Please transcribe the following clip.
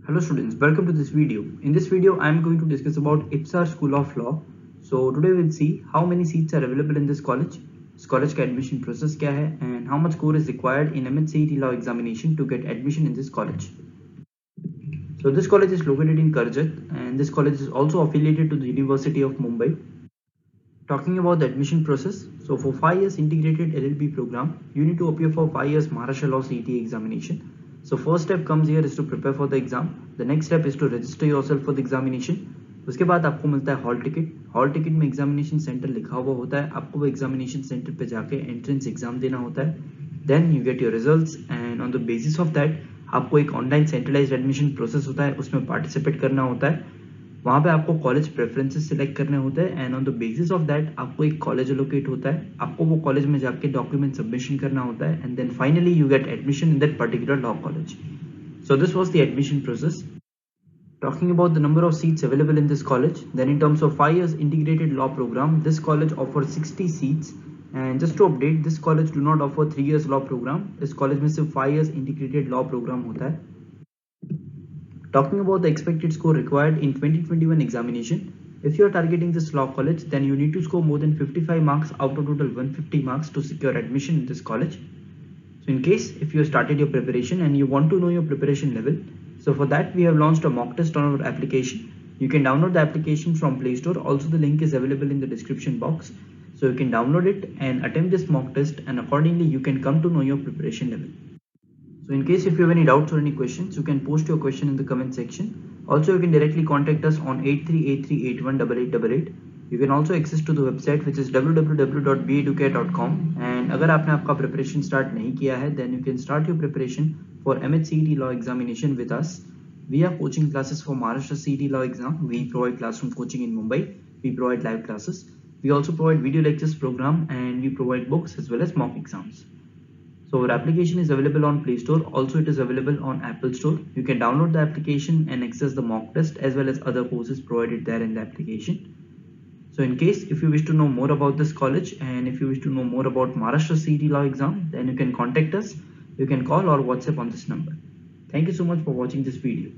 Hello students, welcome to this video. In this video, I am going to discuss about IPSAR School of Law. So today we'll see how many seats are available in this college का admission process क्या है, and how much score is required in MHCET law examination to get admission in this college. So this college is located in Karjat, and this college is also affiliated to the University of Mumbai. Talking about the admission process, so for 5 years integrated LLB program, you need to appear for 5 years Maharashtra Law CET examination. So first step comes here is to prepare for the exam. The next step is to register yourself for the examination. उसके बाद आपको मिलता है hall ticket. Hall ticket में examination centre लिखा हुआ होता है. आपको वो एग्जामिनेशन सेंटर पे जाके एंट्रेंस एग्जाम देना होता है. Then you get your results and on the basis of that आपको एक ऑनलाइन सेंट्रलाइज्ड एडमिशन प्रोसेस होता है, उसमें पार्टिसिपेट करना होता है. वहाँ पे आपको कॉलेज प्रेफरेंसेस सिलेक्ट करने होते हैं and on the basis of that आपको एक कॉलेज एलोकेट होता है. आपको वो कॉलेज में जाके डॉक्यूमेंट सबमिशन करना होता है and then finally you get admission in that particular law college. So this was the admission process. Talking about the number of seats available in this college, then in terms of 5 years integrated law program, this college offers 60 seats. And just to update, this college do not offer 3 years law program. This college में सिर्फ 5 years integrated law program होता है. Talking about the expected score required in 2021 examination, if you are targeting this law college, then you need to score more than 55 marks out of total 150 marks to secure admission in this college. So in case if you started your preparation and you want to know your preparation level, so for that we have launched a mock test on our application. You can download the application from Play Store. Also the link is available in the description box. So you can download it and attempt this mock test, and accordingly you can come to know your preparation level. So in case if you have any doubts or any questions, you can post your question in the comment section. Also you can directly contact us on 8383818888. You can also access to the website which is www.beeducare.com. and अगर आपने आपका preparation start नहीं किया है, then you can start your preparation for MHCET law examination with us. We have coaching classes for Maharashtra CET law exam. We provide classroom coaching in Mumbai. We provide live classes. We also provide video lectures program, and we provide books as well as mock exams. So our application is available on Play Store. Also it is available on Apple Store. You can download the application and access the mock test as well as other courses provided there in the application. So in case if you wish to know more about this college and if you wish to know more about Maharashtra CET law exam, then you can contact us. You can call or WhatsApp on this number. Thank you so much for watching this video.